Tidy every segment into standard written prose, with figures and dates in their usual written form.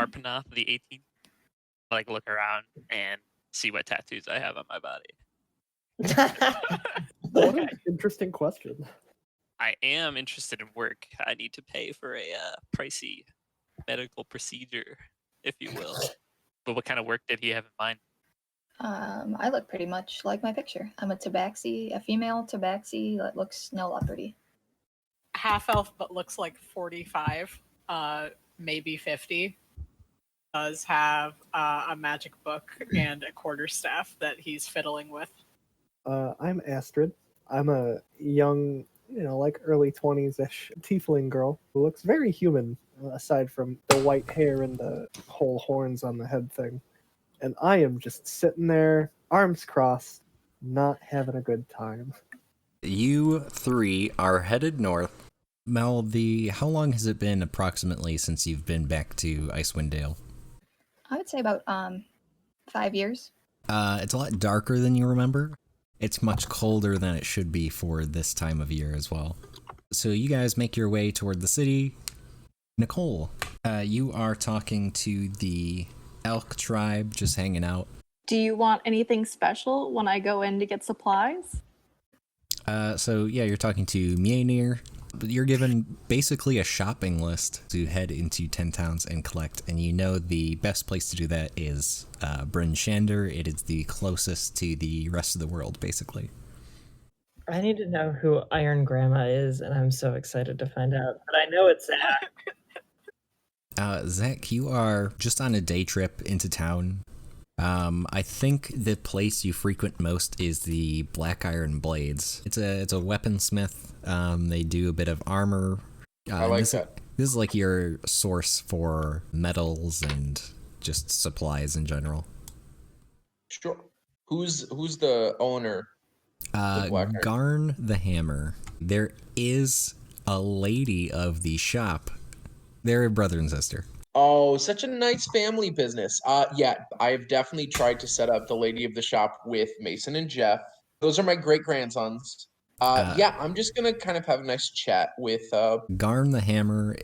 Marpana, the 18th. Like look around and see what tattoos I have on my body. What an interesting question. I am interested in work. I need to pay for a pricey medical procedure, if you will. But what kind of work did he have in mind? I look pretty much like my picture. I'm a Tabaxi, a female Tabaxi that looks no leopardy. Half elf, but looks like 45, maybe 50. Does have a magic book and a quarterstaff that he's fiddling with. I'm Astrid. I'm a young, like early 20s-ish tiefling girl who looks very human, aside from the white hair and the whole horns on the head thing. And I am just sitting there, arms crossed, not having a good time. You three are headed north. Mel, how long has it been approximately since you've been back to Icewind Dale? I would say about 5 years. It's a lot darker than you remember. It's much colder than it should be for this time of year as well. So you guys make your way toward the city. Nicole, you are talking to the elk tribe, just hanging out. Do you want anything special when I go in to get supplies? So yeah, you're talking to Mjolnir. You're given basically a shopping list to head into 10 towns and collect, and you know the best place to do that is Bryn Shander. It is the closest to the rest of the world, basically. I need to know who Iron Grandma is, and I'm so excited to find out. But I know it's Zach. Zach, you are just on a day trip into town. I think the place you frequent most is the Black Iron Blades. It's a weaponsmith. They do a bit of armor. I like that. This is like your source for metals and just supplies in general. Sure. Who's the owner? Garn the Hammer. There is a lady of the shop. They're brother and sister. Oh, such a nice family business. Yeah, I've definitely tried to set up the lady of the shop with Mason and Jeff. Those are my great-grandsons. Yeah, I'm just going to kind of have a nice chat with... Garn the Hammer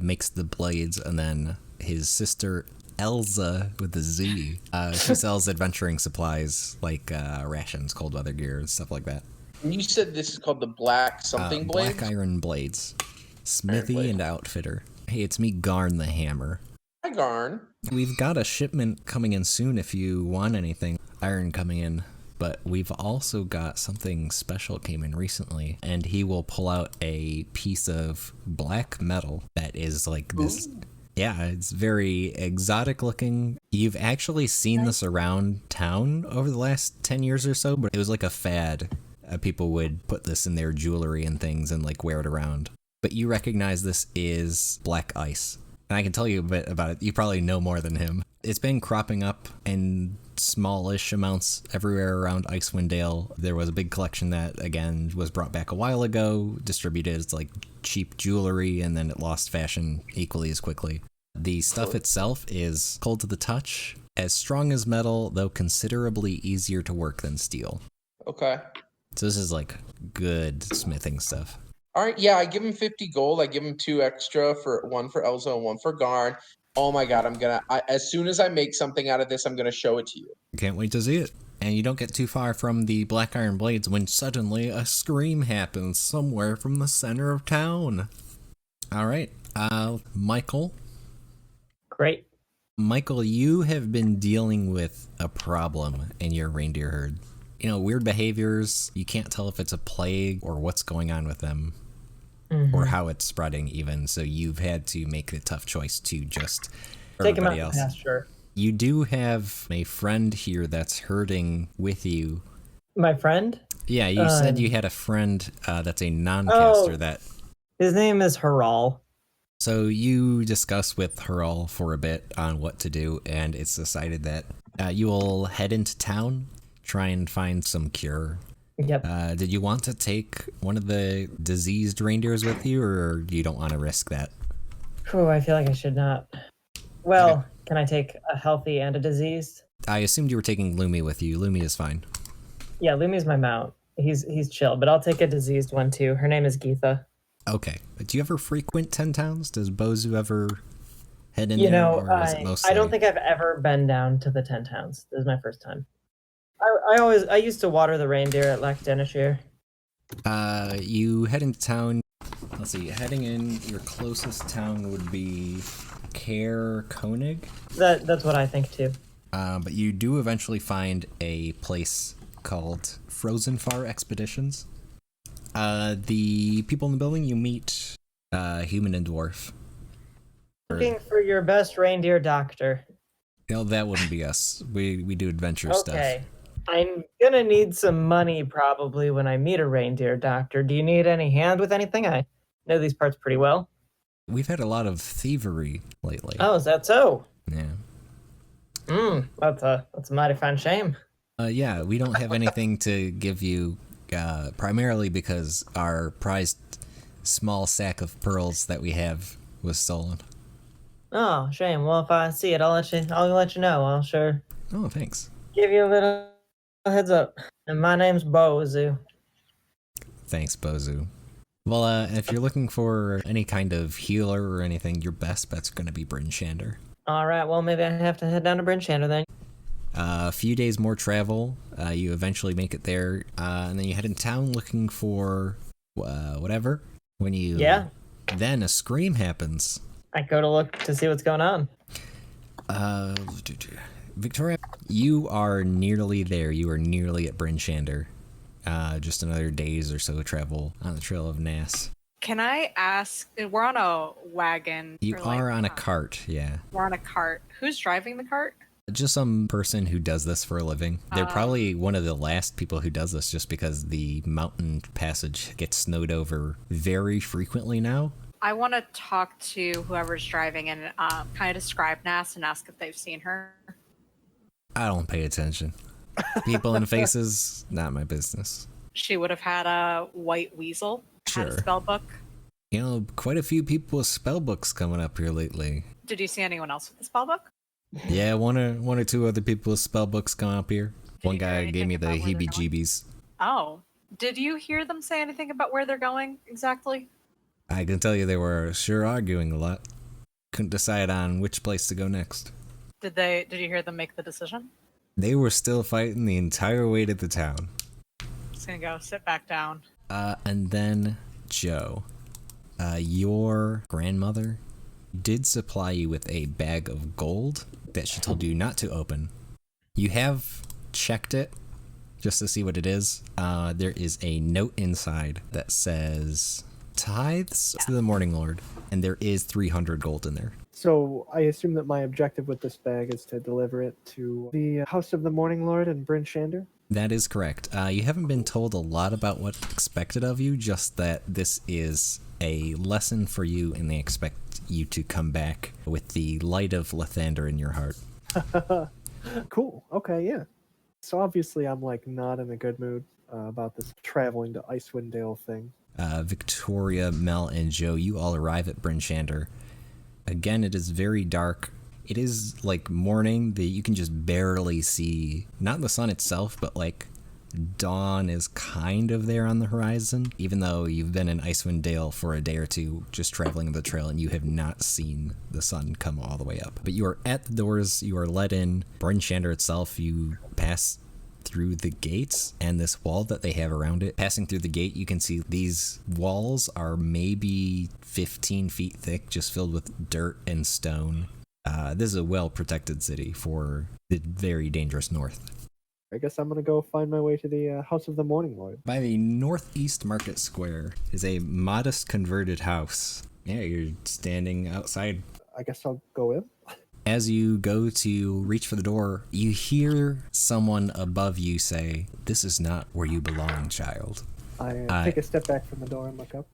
makes the blades, and then his sister Elza with a Z. She sells adventuring supplies like rations, cold weather gear, and stuff like that. You said this is called the Black something Blades? Black Iron Blades. Smithy and outfitter. Hey, it's me, Garn the Hammer. Hi, Garn. We've got a shipment coming in soon if you want anything. Iron coming in. But we've also got something special came in recently, and he will pull out a piece of black metal that is like this. Ooh. Yeah, it's very exotic looking. You've actually seen this around town over the last 10 years or so, but it was like a fad. People would put this in their jewelry and things and like wear it around. But you recognize this is black ice. And I can tell you a bit about it. You probably know more than him. It's been cropping up in smallish amounts everywhere around Icewind Dale. There was a big collection that, again, was brought back a while ago, distributed as like cheap jewelry, and then it lost fashion equally as quickly. The stuff itself is cold to the touch, as strong as metal, though considerably easier to work than steel. Okay. So this is like good smithing stuff. All right, yeah, I give him 50 gold. I give him 2 extra, one for Elza and 1 for Garn. Oh my god, as soon as I make something out of this, I'm gonna show it to you. Can't wait to see it. And you don't get too far from the Black Iron Blades when suddenly a scream happens somewhere from the center of town. All right, Michael. Great. Michael, you have been dealing with a problem in your reindeer herd. You know, weird behaviors. You can't tell if it's a plague or what's going on with them. Mm-hmm. Or how it's spreading even, so you've had to make the tough choice to just take him out of the pasture. You do have a friend here that's herding with you. My friend? Yeah, you said you had a friend that's a non-caster that... His name is Haral. So you discuss with Haral for a bit on what to do, and it's decided that you will head into town, try and find some cure. Yep. Did you want to take one of the diseased reindeers with you, or you don't want to risk that? Oh, I feel like I should not. Well, okay. Can I take a healthy and a diseased? I assumed you were taking Lumi with you. Lumi is fine. Yeah, Lumi's my mount. He's chill, but I'll take a diseased one too. Her name is Geetha. Okay. Do you ever frequent 10 towns? Does Boazu ever head in You there, know, or is it mostly? I don't think I've ever been down to the 10 towns. This is my first time. I used to water the reindeer at Lac Denishire. You head into town. Let's see, heading in, your closest town would be Koenig. That's what I think too. But you do eventually find a place called Frozen Far Expeditions. The people in the building, you meet human and dwarf. Looking for your best reindeer doctor. No, that wouldn't be us. We do adventure stuff. Okay. I'm gonna need some money probably when I meet a reindeer doctor. Do you need any hand with anything? I know these parts pretty well. We've had a lot of thievery lately. Oh, is that so? Yeah. That's a mighty fine shame. Yeah, we don't have anything to give you, primarily because our prized small sack of pearls that we have was stolen. Oh, shame. Well, if I see it, I'll let you know. I'll sure Oh, thanks. give you a little heads up. And my name's Boazu. Thanks, Boazu. Well, if you're looking for any kind of healer or anything, your best bet's going to be Bryn Shander. All right, well, maybe I have to head down to Bryn Shander then. A few days more travel, you eventually make it there, and then you head in town looking for whatever. When you... Yeah. Then a scream happens. I go to look to see what's going on. Victoria, you are nearly there. You are nearly at Bryn Shander. Just another days or so travel on the Trail of Nass. Can I ask? We're on a wagon. You are on a cart, yeah. We're on a cart. Who's driving the cart? Just some person who does this for a living. They're probably one of the last people who does this just because the mountain passage gets snowed over very frequently now. I want to talk to whoever's driving and kind of describe Nass and ask if they've seen her. I don't pay attention. People and faces, not my business. She would have had a white weasel. Sure. Had a spell book. You know, quite a few people with spell books coming up here lately. Did you see anyone else with a spell book? Yeah, one or two other people with spell books come up here. One guy gave me the heebie-jeebies. Oh. Did you hear them say anything about where they're going exactly? I can tell you they were sure arguing a lot. Couldn't decide on which place to go next. Did you hear them make the decision? They were still fighting the entire way to the town. Just gonna go sit back down. And then Joe, your grandmother did supply you with a bag of gold that she told you not to open. You have checked it just to see what it is. There is a note inside that says tithes to the Morning Lord, and there is 300 gold in there. So I assume that my objective with this bag is to deliver it to the House of the Morning Lord in Bryn Shander? That is correct. You haven't been told a lot about what's expected of you, just that this is a lesson for you and they expect you to come back with the light of Lathander in your heart. Cool. Okay, yeah. So obviously I'm like not in a good mood about this traveling to Icewind Dale thing. Victoria, Mel, and Joe, you all arrive at Bryn Shander. Again, it is very dark. It is like morning that you can just barely see, not the sun itself, but like dawn is kind of there on the horizon, even though you've been in Icewind Dale for a day or two just traveling the trail and you have not seen the sun come all the way up. But you are at the doors, you are let in. Bryn Shander itself, you pass through the gates and this wall that they have around it. Passing through the gate, you can see these walls are maybe 15 feet thick, just filled with dirt and stone. This is a well-protected city for the very dangerous north. I guess I'm gonna go find my way to the House of the Morning Lord. By the northeast market square is a modest converted house. Yeah, you're standing outside. I guess I'll go in. As you go to reach for the door, you hear someone above you say, "This is not where you belong, child." I take a step back from the door and look up.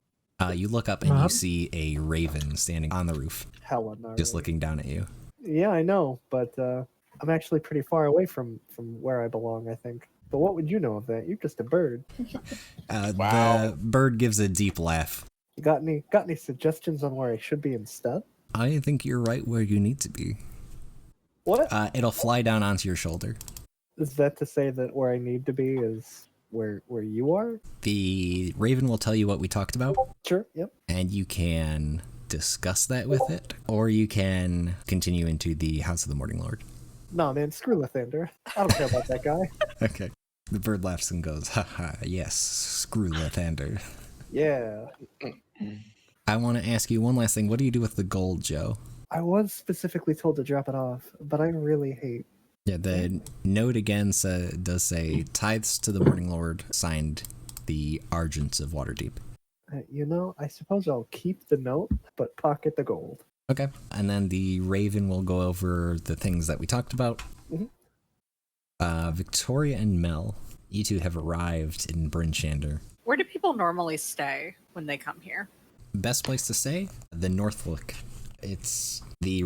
You look up and you see a raven standing on the roof, Hella gnarly. just looking down at you. Yeah, I know, but I'm actually pretty far away from where I belong, I think. But what would you know of that? You're just a bird. Wow. The bird gives a deep laugh. You got any suggestions on where I should be instead? I think you're right where you need to be. What? It'll fly down onto your shoulder. Is that to say that where I need to be is where you are? The raven will tell you what we talked about, Sure, yep. and you can discuss that with it, or you can continue into the House of the Morning Lord. No, man, screw Lathander. I don't care about that guy. Okay. The bird laughs and goes, haha, yes, screw Lathander. Yeah. I want to ask you one last thing. What do you do with the gold, Joe? I was specifically told to drop it off, but I really hate. Yeah, the note again does say, tithes to the Morning Lord, signed the Argents of Waterdeep. I suppose I'll keep the note, but pocket the gold. Okay. And then the Raven will go over the things that we talked about. Mm-hmm. Victoria and Mel, you two have arrived in Bryn Shander. Where do people normally stay when they come here? Best place to stay? The Northlook. It's the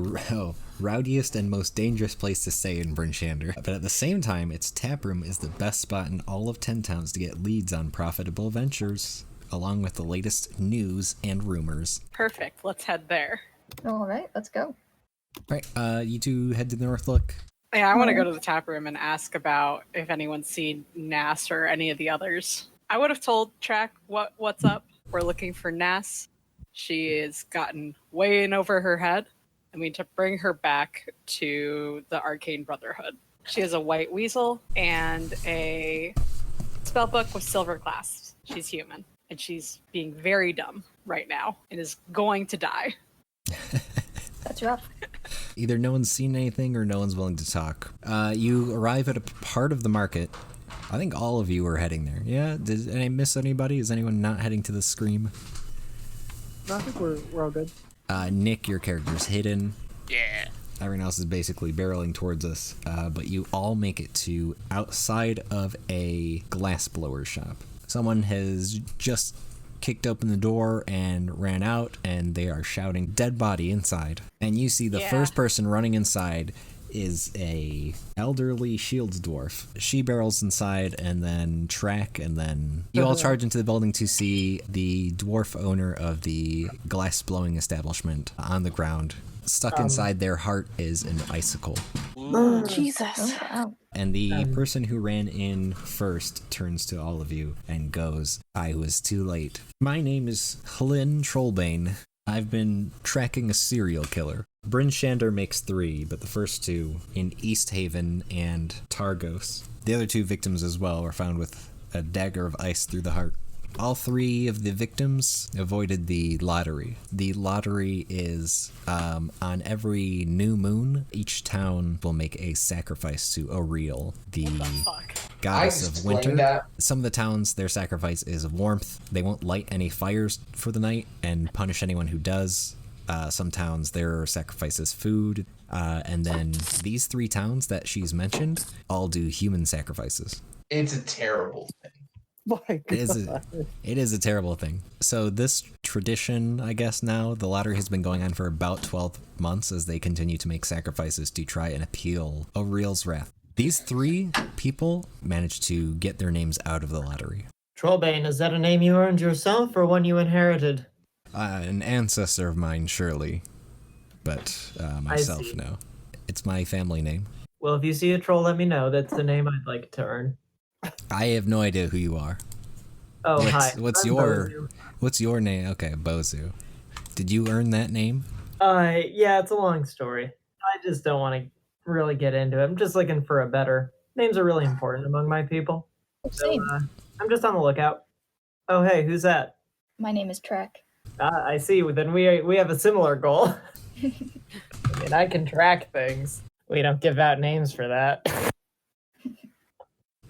rowdiest and most dangerous place to stay in Bryn Shander. But at the same time, its taproom is the best spot in all of 10 towns to get leads on profitable ventures, along with the latest news and rumors. Perfect. Let's head there. All right, let's go. Right, you two head to the Northlook. Yeah, I want to go to the tap room and ask about if anyone's seen Nass or any of the others. I would have told Track what's up. We're looking for Nass. She has gotten way in over her head, and we need to bring her back to the Arcane Brotherhood. She has a white weasel and a spellbook with silver clasps. She's human, and she's being very dumb right now and is going to die. That's rough. Either no one's seen anything or no one's willing to talk. You arrive at a part of the market. I think all of you are heading there. Yeah? Did I miss anybody? Is anyone not heading to the Scream? No, I think we're all good. Nick, your character's hidden. Yeah. Everyone else is basically barreling towards us. But you all make it to outside of a glassblower shop. Someone has just kicked open the door and ran out, and they are shouting, "Dead body inside." And you see the first person running inside is a elderly shields dwarf. She barrels inside, and then Track, and then you all charge into the building to see the dwarf owner of the glass blowing establishment on the ground. Stuck inside their heart is an icicle. Jesus. Oh, wow. And the person who ran in first turns to all of you and goes, "I was too late. My name is Hlyn Trollbane. I've been tracking a serial killer. Bryn Shander makes 3, but the first 2 in East Haven and Targos. The other 2 victims as well were found with a dagger of ice through the heart. All 3 of the victims avoided the lottery. The lottery is on every new moon, each town will make a sacrifice to Oriel, the goddess of winter. That. Some of the towns, their sacrifice is of warmth. They won't light any fires for the night and punish anyone who does. Some towns, their sacrifice is food. And then these 3 towns that she's mentioned all do human sacrifices. It's a terrible thing. My God. It is a terrible thing. So this tradition, I guess now, the lottery has been going on for about 12 months as they continue to make sacrifices to try and appeal Oriel's wrath. These 3 people managed to get their names out of the lottery. Trollbane, is that a name you earned yourself or one you inherited? An ancestor of mine, surely. But myself, no. It's my family name. Well, if you see a troll, let me know. That's the name I'd like to earn. I have no idea who you are. Oh, hi. What's I'm your Boazu. What's your name? Okay, Boazu. Did you earn that name? Yeah, it's a long story. I just don't want to really get into it. I'm just looking for a better. Names are really important among my people. So, Same. I'm just on the lookout. Oh, hey, who's that? My name is Track. I see. Then we have a similar goal. I mean, I can track things. We don't give out names for that.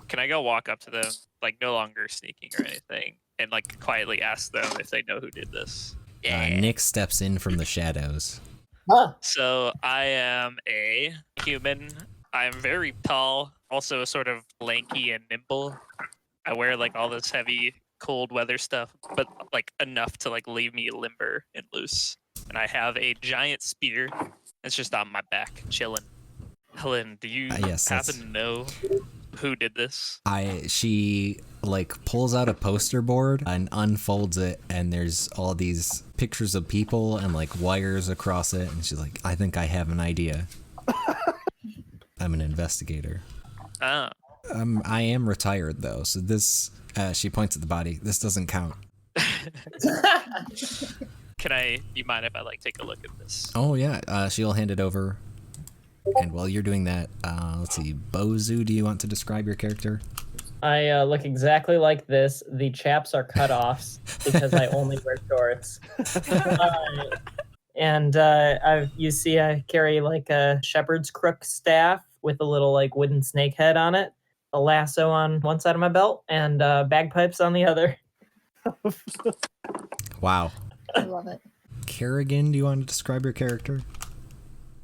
Can I go walk up to them, like no longer sneaking or anything, and like quietly ask them if they know who did this? Nick steps in from the shadows. Huh. So I am a human. I'm very tall, also sort of lanky and nimble. I wear like all this heavy cold weather stuff, but like enough to like leave me limber and loose. And I have a giant spear. It's just on my back, chilling. Helen, do you happen to know who did this? She like pulls out a poster board and unfolds it, and there's all these pictures of people and like wires across it, and she's like, "I think I have an idea." I'm an investigator. Oh. I am retired though, so this she points at the body. This doesn't count. Do you mind if I take a look at this? Oh yeah, she'll hand it over. And while you're doing that, let's see, Boazu, do you want to describe your character? I look exactly like this. The chaps are cut offs because I only wear shorts. You see I carry like a shepherd's crook staff with a little like wooden snake head on it, a lasso on one side of my belt, and bagpipes on the other. Wow. I love it. Kerrigan, do you want to describe your character?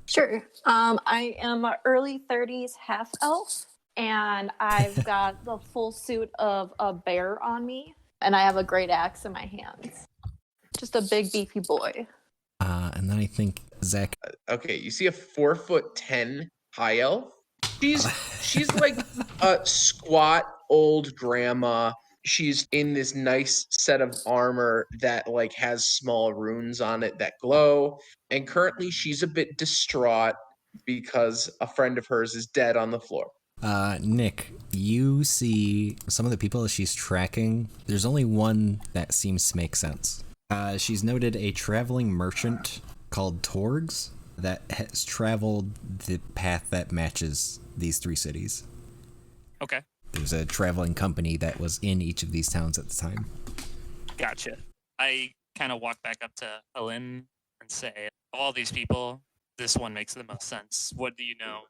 Sure. I am a early 30s half elf, and I've got the full suit of a bear on me, and I have a great axe in my hands. Just a big beefy boy. And then I think Zach. Okay, you see a 4'10" high elf. She's like a squat old grandma. She's in this nice set of armor that like has small runes on it that glow. And currently she's a bit distraught because a friend of hers is dead on the floor. Nick, you see some of the people that she's tracking. There's only one that seems to make sense. She's noted a traveling merchant called Torgs that has traveled the path that matches these 3 cities. Okay. There's a traveling company that was in each of these towns at the time. Gotcha. I kind of walk back up to Helen and say, of all these people, this one makes the most sense. What do you know?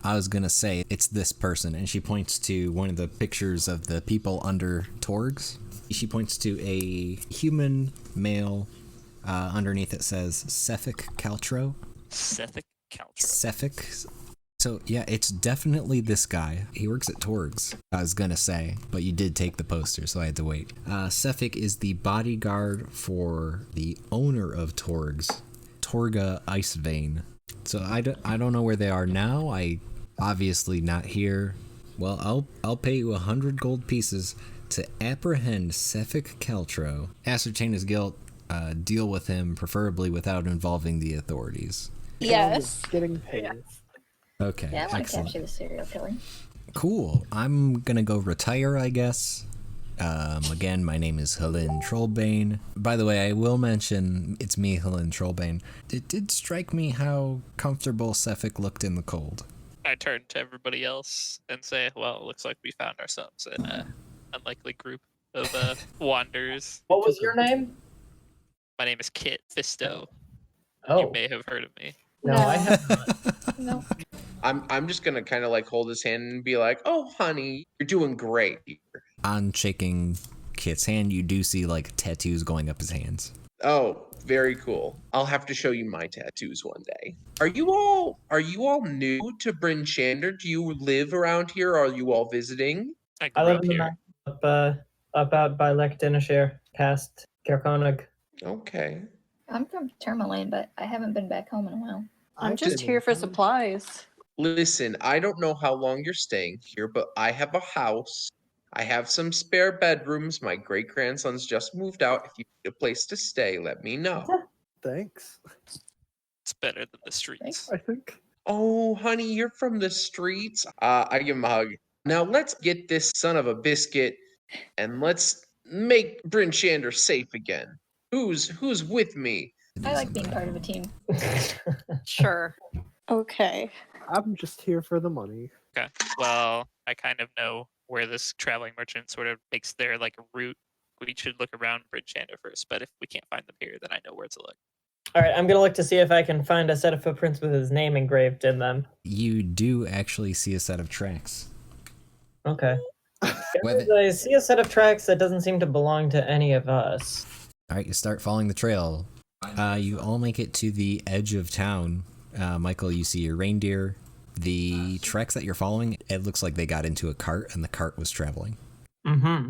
I was gonna say, it's this person, and she points to one of the pictures of the people under Torgs. She points to a human male. Underneath it says Sefik Caltro. Sefik Caltro. Sefik. So yeah, it's definitely this guy. He works at Torgs, I was gonna say, but you did take the poster, so I had to wait. Sefik is the bodyguard for the owner of Torgs, Torga Icewind. So I don't know where they are now. I obviously not here. Well, I'll pay you 100 gold pieces to apprehend Sefik Caltro, ascertain his guilt, deal with him, preferably without involving the authorities. Yes. Getting paid. Yeah. Okay, Yeah, I want to excellent. capture the serial killer. Cool. I'm gonna go retire, I guess. Again, my name is Helen Trollbane. By the way, I will mention it's me, Helen Trollbane. It did strike me how comfortable Sefik looked in the cold. I turn to everybody else and say, well, it looks like we found ourselves in a unlikely group of wanderers. What was your name? My name is Kit Fisto. Oh, You may have heard of me. no, I have not. No. I'm just gonna kind of like hold his hand and be like, "Oh, honey, you're doing great." On shaking Kit's hand, you do see like tattoos going up his hands. Oh, very cool. I'll have to show you my tattoos one day. Are you all new to Bryn Shander? Do you live around here? Or are you all visiting? I I grew live up in the here. north, up out by Lechdinashire, past Kerkonig. Okay. I'm from Tourmaline, but I haven't been back home in a while. I'm just here for supplies. Listen, I don't know how long you're staying here, but I have a house. I have some spare bedrooms. My great grandson's just moved out. If you need a place to stay, let me know. Thanks. It's better than the streets. I think. Oh, honey, you're from the streets. I give him a hug. Now let's get this son of a biscuit and let's make Bryn Shander safe again. Who's with me? I like being part of a team. Sure. Okay. I'm just here for the money. Okay. Well, I kind of know where this traveling merchant sort of makes their route. We should look around Bryn Shander first, but if we can't find them here, then I know where to look. All right, I'm gonna look to see if I can find a set of footprints with his name engraved in them. You do actually see a set of tracks. Okay. Whether- I see a set of tracks that doesn't seem to belong to any of us. All right, you start following the trail. You all make it to the edge of town. Michael, you see your reindeer. The tracks that you're following, it looks like they got into a cart and the cart was traveling. Mm-hmm.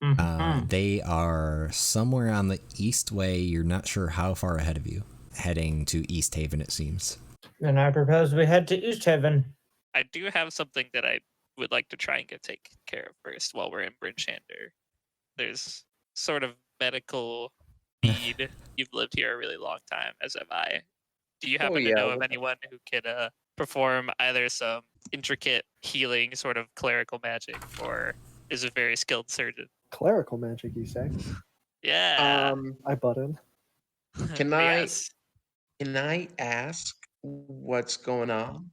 Mm-hmm. They are somewhere on the east way. You're not sure how far ahead of you. Heading to East Haven, it seems. Then I propose we head to East Haven. I do have something that I would like to try and get taken care of first while we're in Bryn Shander. There's sort of medical need. You've lived here a really long time, as have I. Do you happen to know of anyone who could perform either some intricate healing sort of clerical magic or is a very skilled surgeon? Clerical magic, you say? Yeah. I butt in. Can I Yes. can I ask what's going on?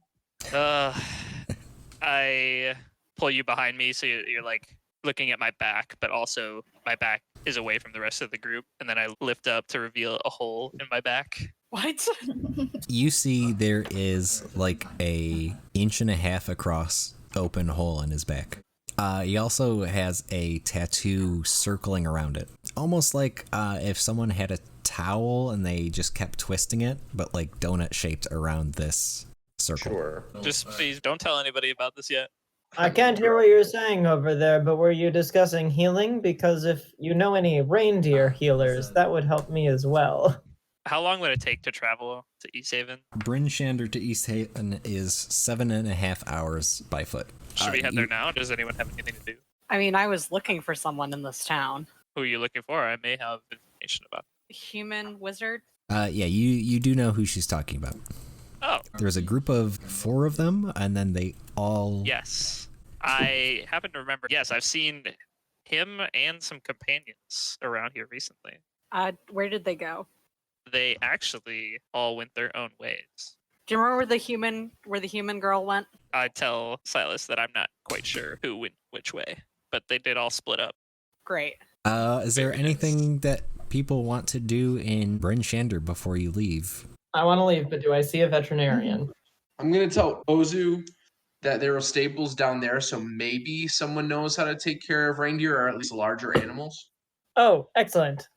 I pull you behind me, so you're like looking at my back, but also my back is away from the rest of the group, and then I lift up to reveal a hole in my back. What? You see there is like a inch and a half across open hole in his back. He also has a tattoo circling around it. Almost like if someone had a towel and they just kept twisting it, but like donut shaped around this circle. Sure. Just please don't tell anybody about this yet. I can't hear what you're saying over there, but were you discussing healing? Because if you know any reindeer healers, that would help me as well. How long would it take to travel to East Haven? Bryn Shander to East Haven is 7.5 hours by foot. Should we head there now? Does anyone have anything to do? I mean, I was looking for someone in this town. Who are you looking for? I may have information about. Human wizard? Yeah, you do know who she's talking about. Oh, There's a group of 4 of them, and then they all... yes. I happen to remember. Yes, I've seen him and some companions around here recently. Where did they go? They actually all went their own ways. Do you remember where the human girl went? I tell Silas that I'm not quite sure who went which way, but they did all split up. Great. Is there Very anything that people want to do in Bryn Shander before you leave? I want to leave, but do I see a veterinarian? I'm gonna tell Boazu that there are stables down there, so maybe someone knows how to take care of reindeer or at least larger animals. Oh, excellent.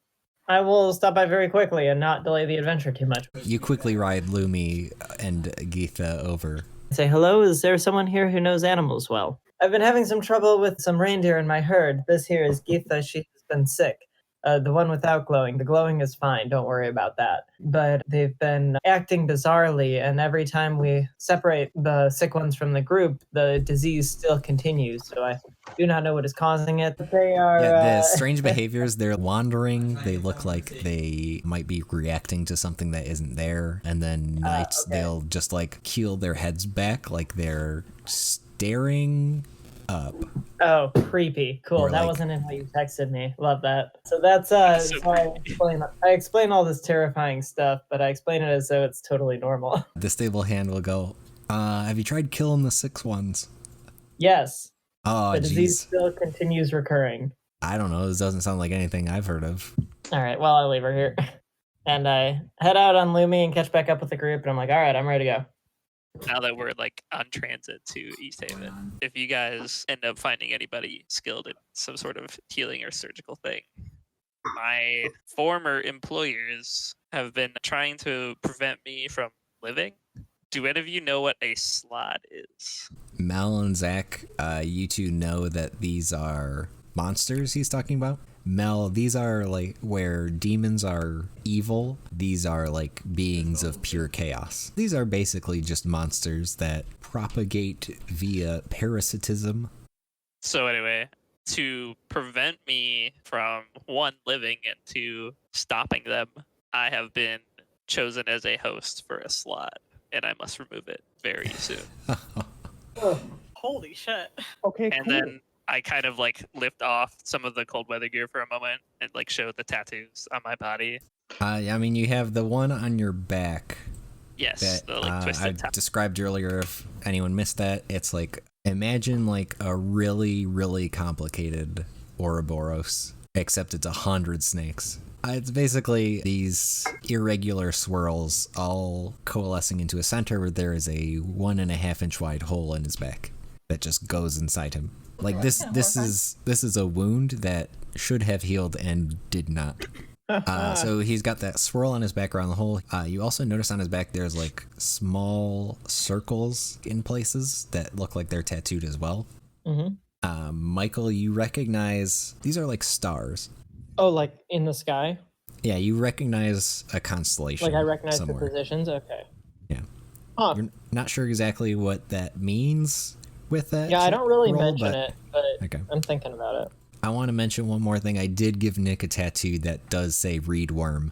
I will stop by very quickly and not delay the adventure too much. You quickly ride Lumi and Geetha over. Say, hello, is there someone here who knows animals well? I've been having some trouble with some reindeer in my herd. This here is Geetha. She has been sick. The one without glowing. The glowing is fine. Don't worry about that. But they've been acting bizarrely, and every time we separate the sick ones from the group, the disease still continues. So I do not know what is causing it. But they are... Yeah, the strange behaviors, they're wandering. They look like they might be reacting to something that isn't there. And then nights, okay. they'll just like keel their heads back like they're staring up. Oh, creepy. Cool. Or That like- wasn't in how you texted me. Love that. So that's That's so so I explain all this terrifying stuff, but I explain it as though it's totally normal. The stable hand will go, have you tried killing the 6 ones? Yes. Oh, The disease jeez. still continues recurring. I don't know. This doesn't sound like anything I've heard of. All right, well, I'll leave her here. And I head out on Lumi and catch back up with the group, and I'm like, all right, I'm ready to go. Now that we're like on transit to East Haven, if you guys end up finding anybody skilled in some sort of healing or surgical thing, my former employers have been trying to prevent me from living. Do any of you know what a slot is? Mel and Zach, you two know that these are monsters he's talking about. Mel, these are like where demons are evil. These are like beings of pure chaos. These are basically just monsters that propagate via parasitism. So anyway, to prevent me from 1, living, and 2, stopping them, I have been chosen as a host for a slot, and I must remove it very soon. Holy shit. Okay, And cool. then I kind of like lift off some of the cold weather gear for a moment and like show the tattoos on my body. I mean, you have the one on your back Yes, that the like I twisted top. described earlier. If anyone missed that, it's like, imagine like a really, really complicated Ouroboros, except it's 100 snakes. It's basically these irregular swirls all coalescing into a center where there is a 1.5 inch wide hole in his back that just goes inside him. Like this is a wound that should have healed and did not. So he's got that swirl on his back around the hole. You also notice on his back there's like small circles in places that look like they're tattooed as well. Mm-hmm. Michael, you recognize these are like stars. Oh, like in the sky? Yeah, you recognize a constellation. Like I recognize somewhere. the positions? Okay. Yeah. Huh. You're not sure exactly what that means with that. Yeah, I don't really roll, mention but- it, but Okay. I'm thinking about it. I want to mention one more thing. I did give Nick a tattoo that does say "Reed Worm,"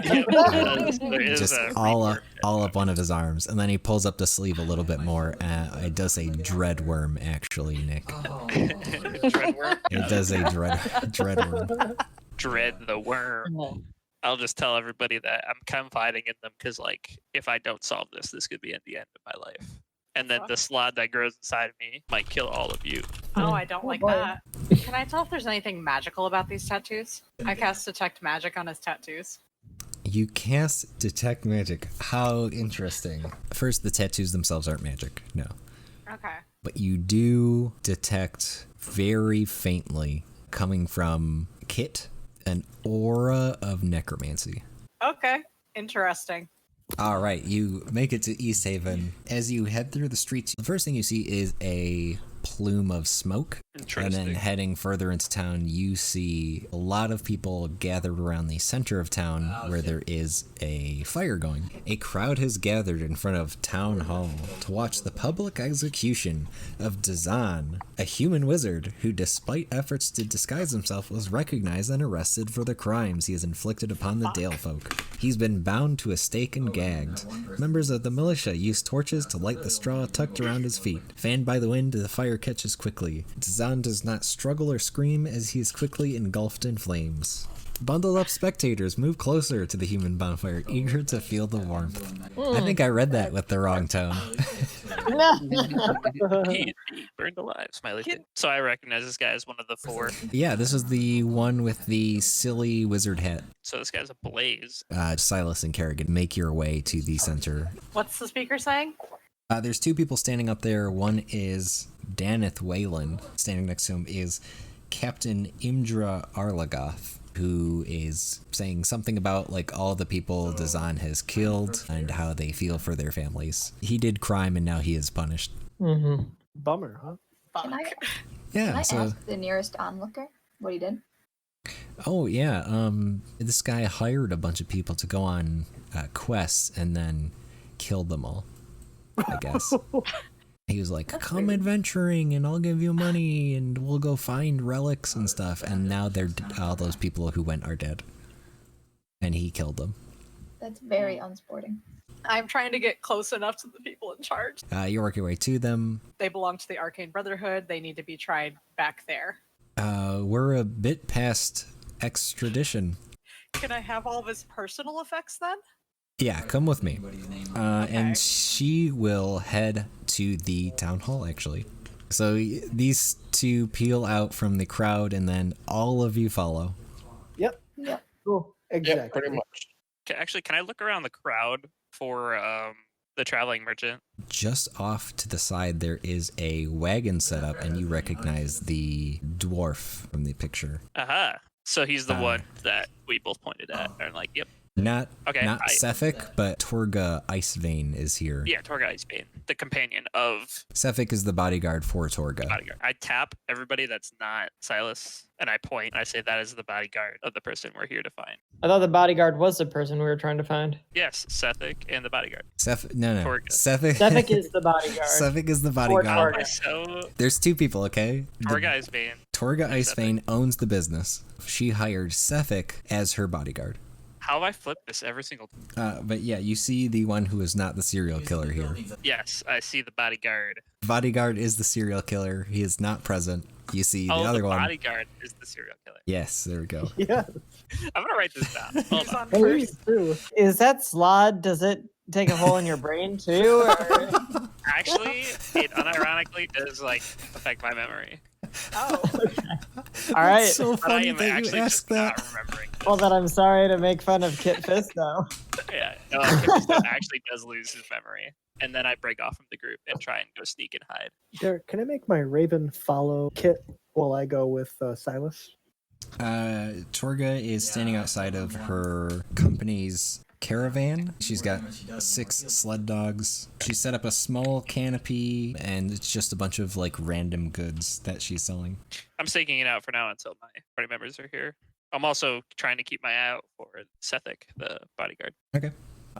There is just a all up reward. one of his arms, and then he pulls up the sleeve a little bit more. It does say "Dreadworm," actually, Nick. Dreadworm. It does say "Dreadworm." Dread the worm. I'll just tell everybody that I'm confiding in them because, like, if I don't solve this, this could be at the end of my life. And then the slot that grows inside of me might kill all of you. Oh, I don't like boy. that. Can I tell if there's anything magical about these tattoos? I cast Detect Magic on his tattoos. You cast Detect Magic. How interesting. First, the tattoos themselves aren't magic. No. Okay. But you do detect very faintly, coming from Kit, an aura of necromancy. Okay. Interesting. All right, you make it to East Haven. As you head through the streets, the first thing you see is a plume of smoke. And then heading further into town, you see a lot of people gathered around the center of town where there is a fire going. A crowd has gathered in front of Town Hall to watch the public execution of Dazan, a human wizard who, despite efforts to disguise himself, was recognized and arrested for the crimes he has inflicted upon the Dale folk. He's been bound to a stake and gagged. Members of the militia use torches to light the straw tucked around his feet. Fanned by the wind, the fire catches quickly. Dazan does not struggle or scream as he is quickly engulfed in flames. Bundled up spectators move closer to the human bonfire, eager to feel the warmth. I think I read that with the wrong tone. He burned alive, smiley face. So I recognize this guy as one of the 4. Yeah, this is the one with the silly wizard hat. So this guy's a blaze. Silas and Kerrigan, make your way to the center. What's the speaker saying? There's 2 people standing up there. One is Daneth Whalen. Standing next to him is Captain Imdra Arlagoth, who is saying something about like all the people Dazan has killed and how they feel for their families. He did crime and now he is punished. Mm-hmm. Bummer, huh? Can I, Yeah, can I so ask the nearest onlooker what he did? oh yeah, this guy hired a bunch of people to go on quests and then killed them all, I guess. He was like, come adventuring and I'll give you money and we'll go find relics and stuff. And now they're all those people who went are dead. And he killed them. That's very unsporting. I'm trying to get close enough to the people in charge. You work your way to them. They belong to the Arcane Brotherhood. They need to be tried back there. We're a bit past extradition. Can I have all of his personal effects then? Yeah, come with me. And she will head to the town hall, actually. So these 2 peel out from the crowd, and then all of you follow. Yep. Yep. Cool. Exactly. Yeah, pretty much. Okay, actually, can I look around the crowd for the traveling merchant? Just off to the side, there is a wagon set up, and you recognize the dwarf from the picture. Aha. So he's the one that we both pointed at. And like, yep. Not Okay, Sefik, but Torga Icevein is here. Yeah, Torga Icebane, the companion of Sefik is the bodyguard for Torga. bodyguard. I tap everybody that's not Silas, and I point. And I say that is the bodyguard of the person we're here to find. I thought the bodyguard was the person we were trying to find. Yes, Sefik and the bodyguard. No. Torga. Sefik is the bodyguard. Sefik is the bodyguard. Torga. So There's 2 people, okay? Torga Icebane. Torga Icevein owns the business. She hired Sefik as her bodyguard. How have I flipped this every single time? But yeah, you see the one who is not the serial killer here. Yes, I see the bodyguard. Bodyguard is the serial killer. He is not present. You see the Oh, other the one. bodyguard is the serial killer. Yes, there we go. Yeah. I'm gonna write this down. Hold He's on. on Please first. do. Is that Slod? Does it take a hole in your brain too? Or... Actually, it unironically does like affect my memory. Oh. All right. It's so But I funny am that you actually asked just not that. remembering. Well, then I'm sorry to make fun of Kit Fisto. Yeah, no, Fisto actually does lose his memory, and then I break off from the group and try and go sneak and hide. Derek, can I make my Raven follow Kit while I go with Silas? Torga is standing outside of her company's caravan. She's got 6 sled dogs. She set up a small canopy, and it's just a bunch of like random goods that she's selling. I'm staking it out for now until my party members are here. I'm also trying to keep my eye out for Sethik, the bodyguard. Okay.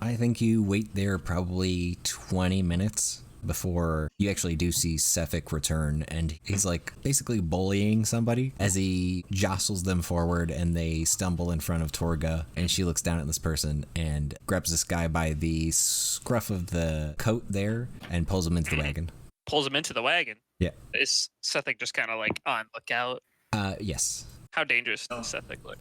I think you wait there probably 20 minutes before you actually do see Sefik return, and he's like basically bullying somebody as he jostles them forward, and they stumble in front of Torga, and she looks down at this person and grabs this guy by the scruff of the coat there and pulls him into the wagon. Pulls him into the wagon. Yeah. Is Sethik just kind of like on lookout? Yes. How dangerous does Sethik look?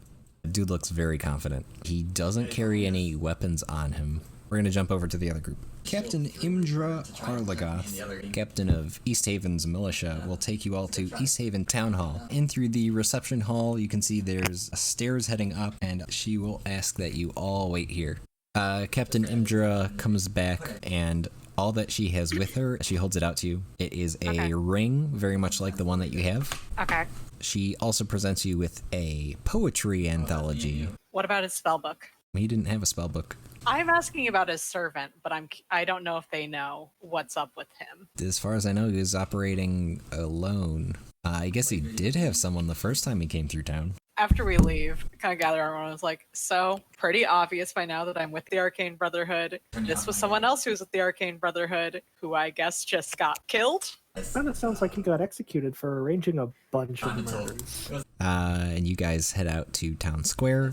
Dude looks very confident. He doesn't carry any weapons on him. We're gonna jump over to the other group. Captain Imdra Arlagoth, captain of East Haven's militia, will take you all to East Haven Town Hall. In through the reception hall, you can see there's stairs heading up, and she will ask that you all wait here. Captain Imdra comes back, and all that she has with her, she holds it out to you. It is a ring, very much like the one that you have. Okay. She also presents you with a poetry anthology. What about his spell book? He didn't have a spell book. I'm asking about his servant, but I don't know if they know what's up with him. As far as I know, he was operating alone. I guess he did have someone the first time he came through town. After we leave, kind of gather everyone. I was like, so pretty obvious by now that I'm with the Arcane Brotherhood. This was someone else who was with the Arcane Brotherhood, who I guess just got killed. Kind of sounds like he got executed for arranging a bunch of murders. And you guys head out to town square.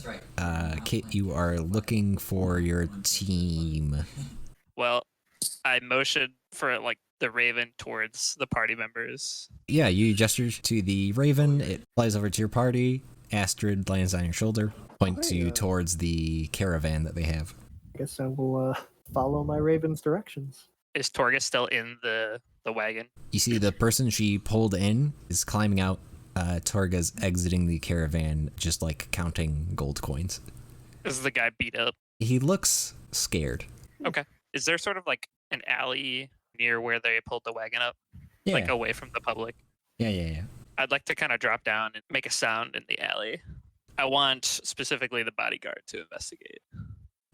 Kit, you are looking for your team. Well, I motioned for like the raven towards the party members. Yeah, you gesture to the raven. It flies over to your party. Astrid lands on your shoulder, points you towards the caravan that they have. I guess I will follow my raven's directions. Is Torga still in the wagon? You see the person she pulled in is climbing out. Torga's exiting the caravan, just like counting gold coins. Is the guy beat up? He looks scared. Okay. Is there sort of like an alley near where they pulled the wagon up? Yeah. Like away from the public? Yeah. I'd like to kind of drop down and make a sound in the alley. I want specifically the bodyguard to investigate.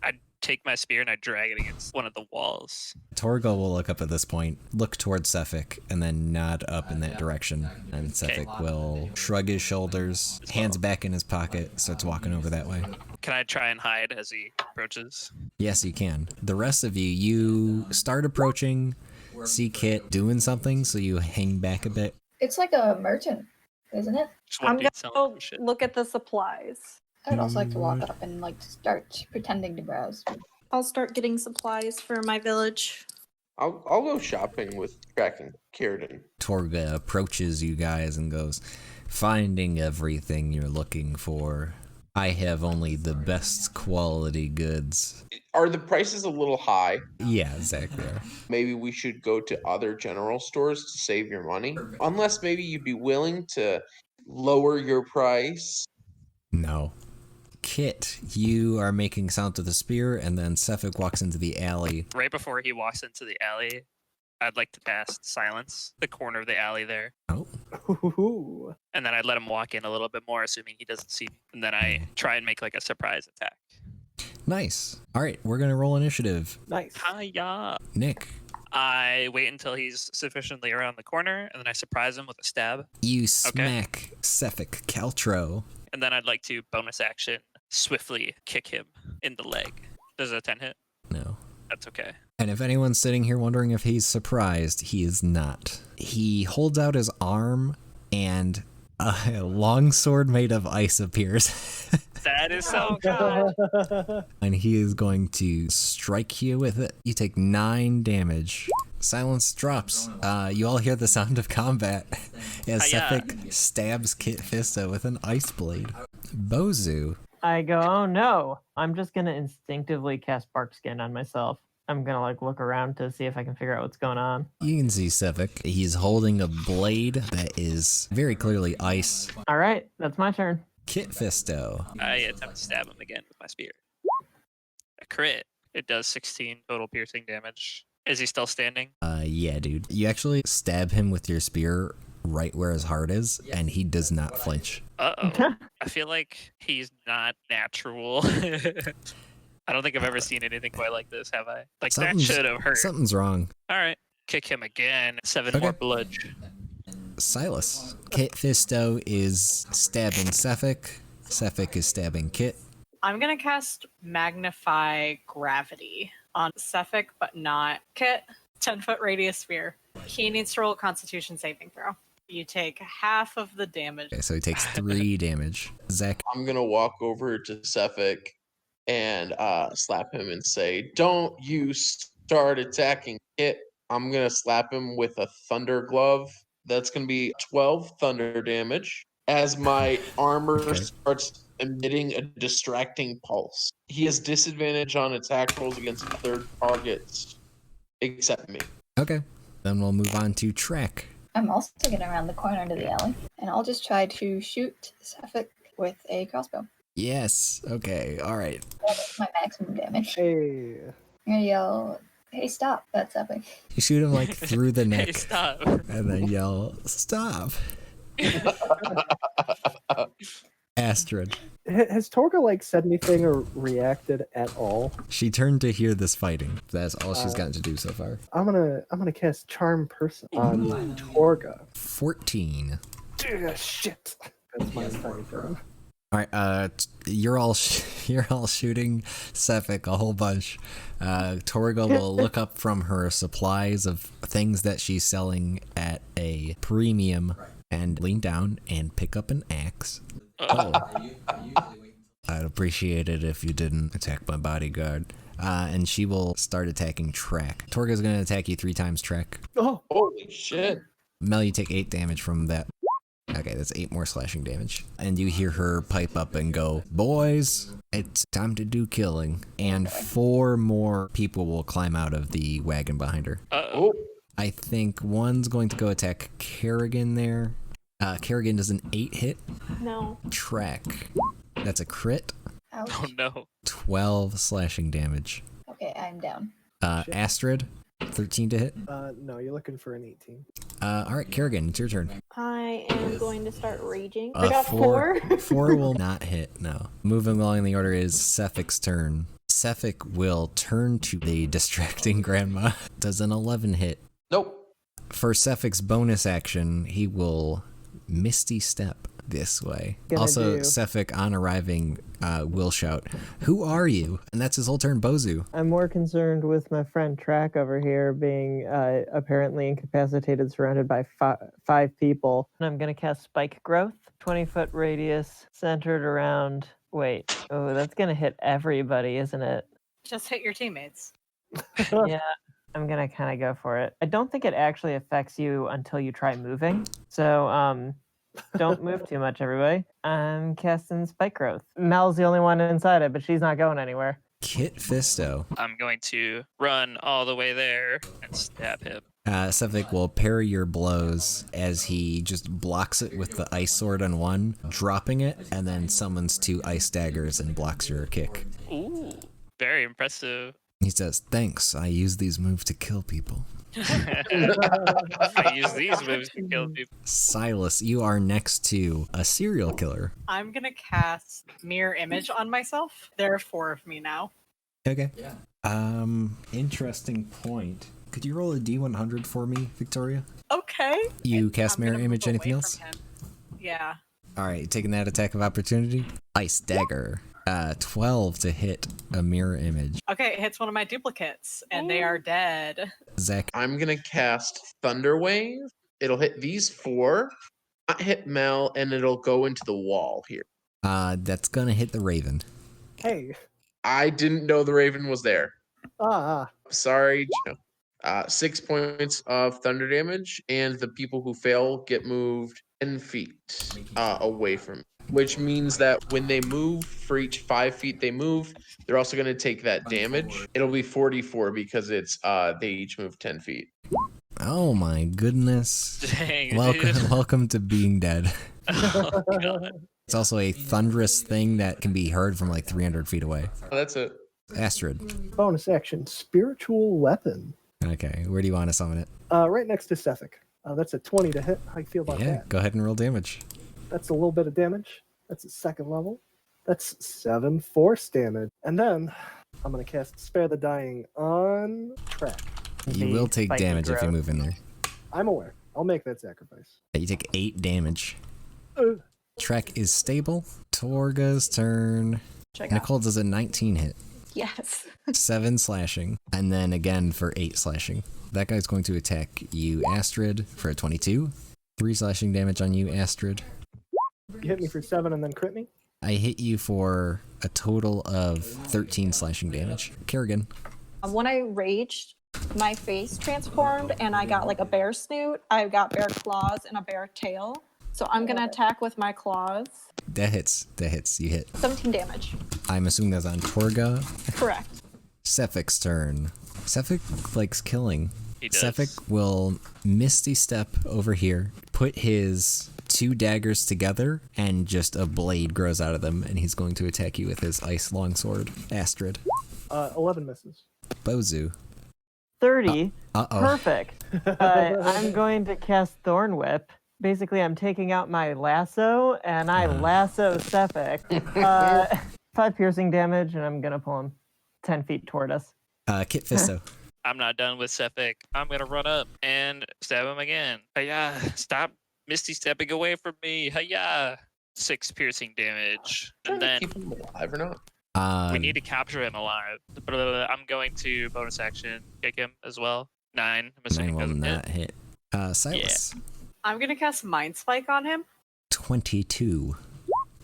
I'd take my spear and I'd drag it against one of the walls. Torga will look up at this point, look towards Sefik, and then nod up in that direction. And Sefik will shrug his shoulders, hands back in his pocket, starts walking over that way. Can I try and hide as he approaches? Yes, you can. The rest of you start approaching, see Kit doing something, so you hang back a bit. It's like a merchant, isn't it? Just one I'm dude gonna selling go some shit. look at the supplies. I'd also like to walk up and like start pretending to browse. I'll start getting supplies for my village. I'll go shopping with tracking Kerrigan. Torga approaches you guys and goes, "Finding everything you're looking for. I have only the best quality goods." Are the prices a little high? Yeah, exactly. Maybe we should go to other general stores to save your money. Unless maybe you'd be willing to lower your price. No. Kit, you are making sounds with the spear, and then Sefik walks into the alley. Right before he walks into the alley, I'd like to cast Silence, the corner of the alley there. Oh. Ooh. And then I'd let him walk in a little bit more, assuming he doesn't see me. And then I try and make like a surprise attack. Nice. All right, we're going to roll initiative. Nice. Hiya! Nick, I wait until he's sufficiently around the corner, and then I surprise him with a stab. you smack Sefik Caltro. And then I'd like to bonus action swiftly kick him in the leg. Does a 10 hit? No. That's okay. And if anyone's sitting here wondering if he's surprised, he is not. He holds out his arm, and a long sword made of ice appears. That is so Oh, good. God. And he is going to strike you with it. You take 9 damage. Silence drops. You all hear the sound of combat as Hiya. Sefik stabs Kit Fisto with an ice blade. Boazu, I go, oh no. I'm just gonna instinctively cast Bark Skin on myself. I'm gonna like look around to see if I can figure out what's going on. you can see Sefik. He's holding a blade that is very clearly ice. All right, that's my turn. Kit Fisto. I attempt to stab him again with my spear. A crit. It does 16 total piercing damage. Is he still standing? Yeah, dude. You actually stab him with your spear right where his heart is, and he does not flinch. Uh-oh. I feel like he's not natural. I don't think I've ever seen anything quite like this, have I? Like, that Something's- should have hurt. Something's wrong. All right. Kick him again. 7 Okay. more bludge. Silas. Kit Fisto is stabbing Sefik. Sefik is stabbing Kit. I'm gonna cast Magnify Gravity on Sefik, but not Kit. 10-foot radius sphere. He needs to roll a Constitution saving throw. You take half of the damage. Okay, so he takes 3 damage. Zach, I'm gonna walk over to Sefik and slap him and say, "Don't you start attacking Kit." I'm gonna slap him with a Thunder Glove. That's gonna be 12 thunder damage. As my armor Okay. starts emitting a distracting pulse. He has disadvantage on attack rolls against third targets, except me. Okay. Then we'll move on to Trek. I'm also getting around the corner into the alley, and I'll just try to shoot Suffolk with a crossbow. Yes. Okay. All right. That's my maximum damage. Hey. I'm gonna yell, "Hey, stop! That's epic." You shoot him like through the neck Hey, stop. and then yell, "Stop!" Astrid. Has Torga like said anything or reacted at all? She turned to hear this fighting. That's all she's gotten to do so far. I'm gonna cast Charm Person on Torga. 14. Shit. That's my entire turn. All right, you're all shooting Sefik a whole bunch. Torga will look up from her supplies of things that she's selling at a premium and lean down and pick up an axe. Oh. I'd appreciate it if you didn't attack my bodyguard. And she will start attacking Trek. Torga's gonna attack you 3 times, Trek. Oh, Holy shit. Mel, you take 8 damage from that. Okay, that's 8 more slashing damage. And you hear her pipe up and go, "Boys, it's time to do killing." And 4 more people will climb out of the wagon behind her. Uh-oh. Oh, I think one's going to go attack Kerrigan there. Kerrigan does an 8 hit. No. Trek. That's a crit. Ouch. Oh no. 12 slashing damage. Okay, I'm down. Astrid, 13 to hit. no, you're looking for an 18. Alright, Kerrigan, it's your turn. I am going to start raging. I got 4. 4 will not hit, no. Moving along the order is Sefik's turn. Sefik will turn to the distracting grandma. Does an 11 hit. nope. For Sefik's bonus action, he will Misty Step this way. Gonna Also, do. Sefik, on arriving, will shout, "Who are you?" And that's his whole turn, Boazu. I'm more concerned with my friend Track over here being apparently incapacitated, surrounded by 5 people. And I'm going to cast Spike Growth, 20-foot radius, centered around... Wait. Oh, that's going to hit everybody, isn't it? Just hit your teammates. Yeah, I'm going to kind of go for it. I don't think it actually affects you until you try moving. So, don't move too much, everybody. I'm casting Spike Growth. Mel's the only one inside it, but she's not going anywhere. Kit Fisto. I'm going to run all the way there and stab him. Sefik will parry your blows as he just blocks it with the ice sword on one, dropping it, and then summons 2 ice daggers and blocks your kick. Ooh, very impressive. He says, "Thanks, I use these moves to kill people." I use these moves to kill people. Silas, you are next to a serial killer. I'm gonna cast Mirror Image on myself. There are 4 of me now. Okay. Yeah. Interesting point. Could you roll a D100 for me, Victoria? Okay. You cast I'm Mirror gonna Image, move anything away else? from him. Yeah. Alright, taking that attack of opportunity. Ice Dagger. 12 to hit a Mirror Image. Okay, it hits one of my duplicates, and they are dead. Zach, I'm going to cast Thunder Wave. It'll hit these 4, not hit Mel, and it'll go into the wall here. that's gonna hit the Raven. Hey. I didn't know the Raven was there. Ah. Sorry. 6 points of thunder damage, and the people who fail get moved 10 feet away from it, which means that when they move, for each 5 feet they move, they're also going to take that damage. It'll be 44 because it's they each move 10 feet. Oh my goodness. Dang, Welcome, dude. welcome to being dead. Oh, God. It's also a thunderous thing that can be heard from like 300 feet away. That's it. Astrid. Bonus action, Spiritual Weapon. Okay, where do you want to summon it? Right next to Sefik. That's a 20 to hit. How do you feel about Yeah, that? go ahead and roll damage. That's a little bit of damage. That's at 2nd level. That's 7 force damage. And then I'm going to cast Spare the Dying on Trek. You The will take spiky damage if you growth. move in there. I'm aware. I'll make that sacrifice. You take 8 damage. Uh, Trek is stable. Torga's turn. Check out. Nicole does a 19 hit. Yes. 7 slashing. And then again for 8 slashing. That guy's going to attack you, Astrid, for a 22. 3 slashing damage on you, Astrid. you hit me for 7 and then crit me? I hit you for a total of 13 slashing damage. Kerrigan. When I raged, my face transformed and I got like a bear snoot, I got bear claws and a bear tail. So I'm gonna attack with my claws. That hits. You hit. 17 damage. I'm assuming that's on Torga. Correct. Sephic's turn. Sephic likes killing. He does. Sephic will Misty Step over here, put his 2 daggers together, and just a blade grows out of them, and he's going to attack you with his ice longsword. Astrid. 11 misses. Boazu. 30. Uh-oh. Perfect. I'm going to cast Thorn Whip. Basically, I'm taking out my lasso, and I lasso Sephic. 5 piercing damage, and I'm going to pull him 10 feet toward us. Kit Fisto. I'm not done with Sephic. I'm gonna run up and stab him again. Hiya! Stop Misty stepping away from me. Hiya! 6 piercing damage. And then keep him alive or not? we need to capture him alive. I'm going to bonus action kick him as well. 9. I'm 9 assuming will doesn't not hit. hit. Silas. I'm gonna cast Mind Spike on him. 22.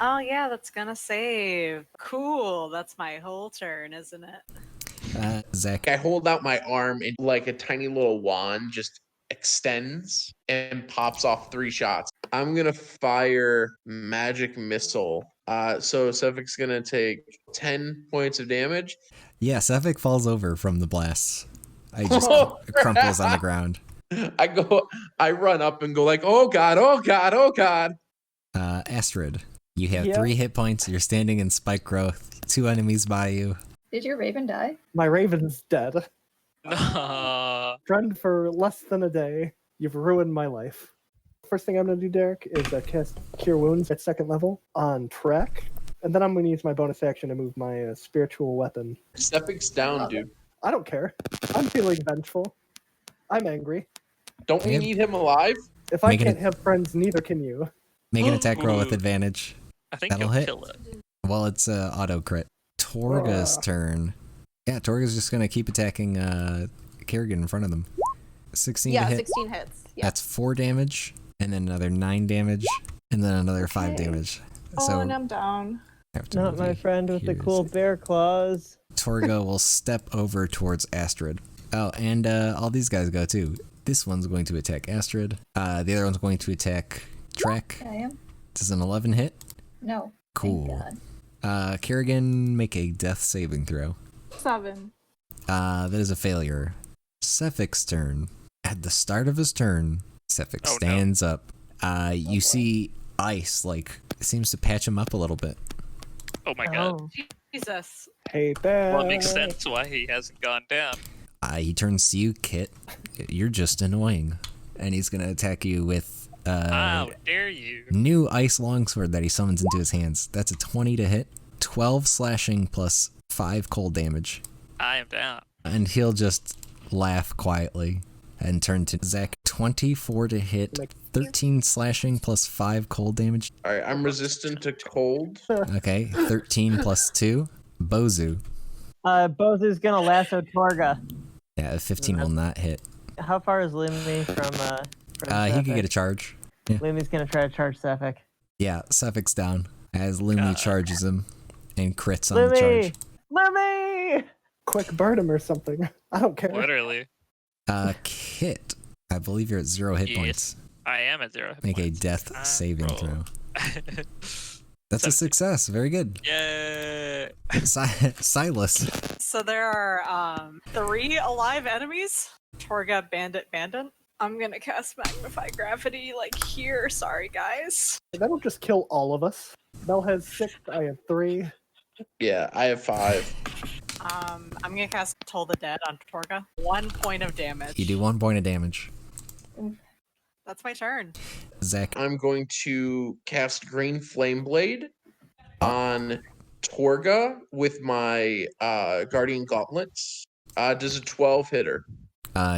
Oh yeah, that's gonna save. Cool. That's my whole turn, isn't it? Zach. I hold out my arm and like a tiny little wand just extends and pops off 3 shots. I'm gonna fire magic missile. So Sephic's gonna take 10 points of damage. Yeah, Sephic falls over from the blasts. I just Oh, crumples on the ground. I run up and go like, oh god, oh god, oh god. Astrid, you have Yeah. 3 hit points. You're standing in spike growth. 2 enemies by you. Did your raven die? My raven's dead. No. Friend for less than a day. You've ruined my life. First thing I'm going to do, Derek, is cast Cure Wounds at 2nd level on Trek. And then I'm going to use my bonus action to move my spiritual weapon. Sephic's down, dude. I don't care. I'm feeling vengeful. I'm angry. Don't we Yep. need him alive? If I Make it can't a- have friends, neither can you. Make an attack roll with Ooh. advantage. I think That'll he'll hit. kill it. Well, it's auto crit. Torga's Ugh. turn. Yeah, Torga's just going to keep attacking Kerrigan in front of them. 16 Yeah, to hit. 16 hits. Yeah. That's 4 damage, and then another 9 damage, and then another 5 Okay. damage. Oh, So and I'm down. I have to Not move my you friend with the here. cool bear claws. Torga will step over towards Astrid. Oh, and all these guys go too. This one's going to attack Astrid. The other one's going to attack Trek. I am. Does an 11 hit? No. Cool. Thank God. Kerrigan, make a death saving throw. 7. That is a failure. Sephic's turn. At the start of his turn, Sephic Oh, no. stands up. You see ice, like, seems to patch him up a little bit. Oh my god. Oh. Jesus. Hey, bad. Well, it makes sense why he hasn't gone down. He turns to you, Kit. You're just annoying. And he's going to attack you with How dare you? new ice longsword that he summons into his hands. That's a 20 to hit. 12 slashing plus 5 cold damage. I am down. And he'll just laugh quietly and turn to Zach. 24 to hit. 13 slashing plus 5 cold damage. Alright, I'm resistant to cold. Okay, 13 plus 2. Boazu. Boazu's gonna lasso Torga. Yeah, 15 will not hit. How far is Lumi from He Sephic? could get a charge. Lumi's gonna try to charge Sephic. Yeah, Sephic's down as Lumi God. charges him and crits on the charge. Lumi! Quick burn him or something. I don't care. Literally. Kit, I believe you're at 0 hit Yes. points. I am at 0 hit Make a points. death saving roll. throw. That's a success. Very good. Yay! Silas. So there are 3 alive enemies. Torga, Bandit. I'm gonna cast Magnify Gravity like here. Sorry, guys. That'll just kill all of us. Mel has 6, I have 3. Yeah, I have 5. I'm gonna cast Toll the Dead on Torga. 1 point of damage. You do 1 point of damage. That's my turn. Zach. I'm going to cast Green Flame Blade on Torga with my Guardian Gauntlets. Does a 12 hit her?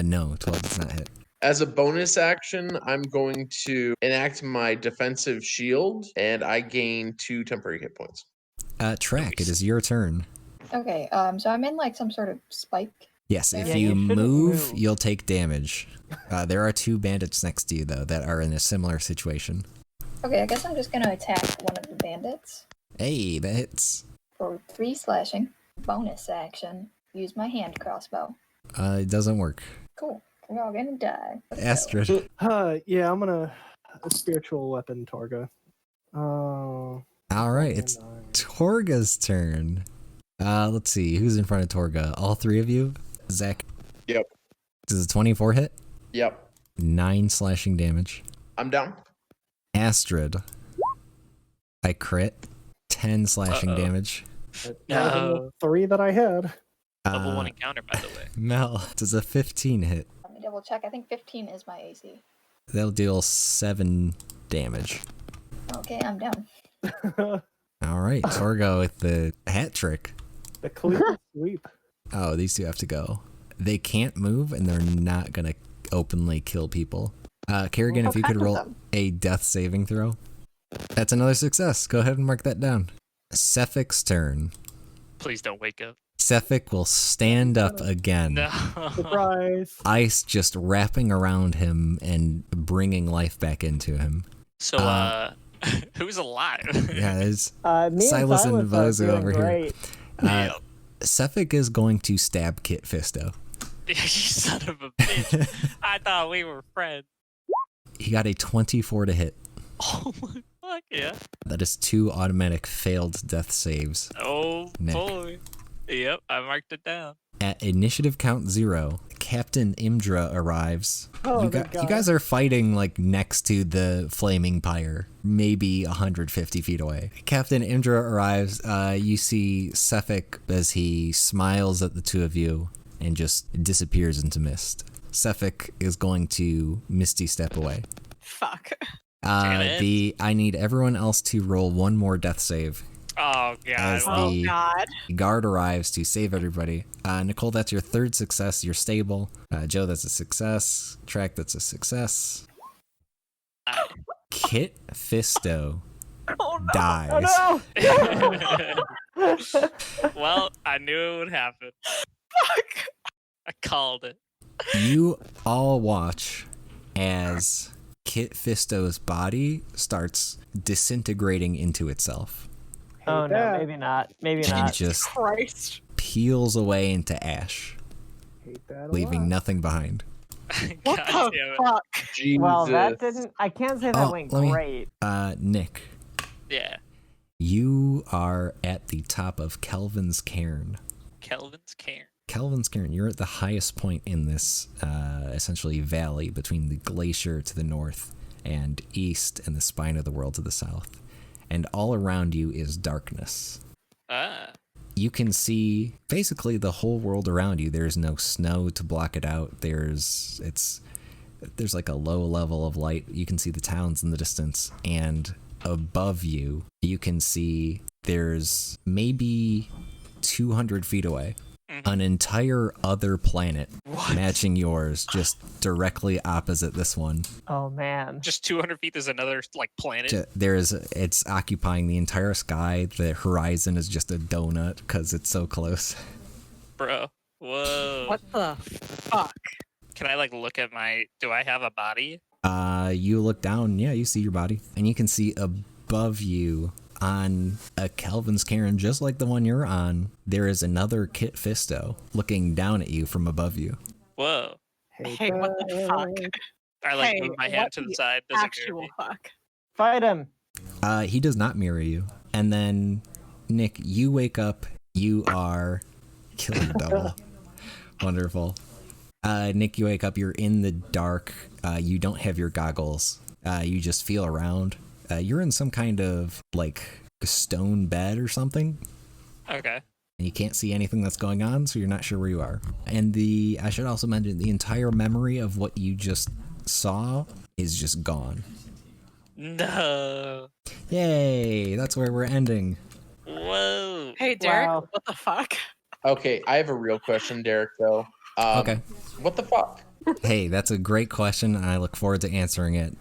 No, 12 does not hit. As a bonus action, I'm going to enact my defensive shield, and I gain 2 temporary hit points. Trek, it is your turn. Okay, so I'm in like some sort of spike. Yes, if Yeah, you you shouldn't move, move. you'll take damage. There are 2 bandits next to you, though, that are in a similar situation. Okay, I guess I'm just gonna attack one of the bandits Hey, that hits. for 3 slashing. Bonus action, use my hand crossbow. It doesn't work. Cool. We're all gonna die. Let's go. Astrid. Yeah, I'm gonna a spiritual weapon, Torga. All right, it's Torga's turn. Let's see, who's in front of Torga? All three of you? Zach? Yep. Does a 24 hit? Yep. 9 slashing damage. I'm down. Astrid. I crit. 10 slashing damage. No. 3 that I had. Level 1 encounter, by the way. Mel, does a 15 hit? Let me double check. I think 15 is my AC. That'll deal 7 damage. Okay, I'm down. All right, Torgo with the hat trick. The clean sweep. Oh, these two have to go. They can't move, and they're not gonna openly kill people. Kerrigan, if you could roll a death saving throw. That's another success. Go ahead and mark that down. Sephic's turn. Please don't wake up. Sephic will stand up again. No. Surprise. Ice just wrapping around him and bringing life back into him. So, who's alive? Yeah, there's Me Silas and are Boazu doing over here. great. Sephic is going to stab Kit Fisto. You son of a bitch. I thought we were friends. He got a 24 to hit. Oh my fuck, yeah. That is 2 automatic failed death saves. Oh Nick. boy. Yep, I marked it down. At initiative count 0, Captain Imdra arrives. Oh, you, good you God. guys are fighting like next to the flaming pyre, maybe 150 feet away. Captain Imdra arrives. You see Sephic as he smiles at the two of you and just disappears into mist. Sephic is going to Misty Step away. Fuck. Damn it. I need everyone else to roll one more death save. Oh god. As Oh the god. guard arrives to save everybody. Nicole, that's your 3rd success. You're stable. Joe, that's a success. Track, that's a success. Kit Fisto Oh no. dies. Oh no! Well, I knew it would happen. Fuck. I called it. You all watch as Kit Fisto's body starts disintegrating into itself. Oh no, that. maybe not. Maybe She not. just Christ. peels away into ash, Hate that a leaving lot. nothing behind. What God the damn it. fuck? Jesus. Well, that didn't. I can't say that Oh, went let me- great. Nick, Yeah. you are at the top of Kelvin's Cairn. Kelvin's Cairn. Kelvin's Cairn, you're at the highest point in this essentially valley between the glacier to the north and east and the spine of the world to the south. And all around you is darkness. Ah. You can see basically the whole world around you. There's no snow to block it out. There's like a low level of light. You can see the towns in the distance, and above you, you can see there's maybe 200 feet away an entire other planet matching yours, just directly opposite this one. Oh man. Just 200 feet is another like planet. It's occupying the entire sky. The horizon is just a donut because it's so close. Bro. Whoa. What the fuck? Can I like look at do I have a body? You look down, yeah, you see your body, and you can see above you on a Kelvin's Cairn, just like the one you're on, there is another Kit Fisto looking down at you from above you. Whoa. Hey, what the fuck? I like Hey, move my what hand to the the side. Doesn't mirror Actual me. fuck. Fight him. He does not mirror you. And then, Nick, you wake up, you are killer double. Wonderful. Nick, you wake up, you're in the dark, you don't have your goggles, you just feel around. You're in some kind of, like, stone bed or something. Okay. And you can't see anything that's going on, so you're not sure where you are. And I should also mention, the entire memory of what you just saw is just gone. No. Yay! That's where we're ending. Whoa. Hey, Derek, Wow. what the fuck? Okay, I have a real question, Derek, though. Okay. What the fuck? Hey, that's a great question, and I look forward to answering it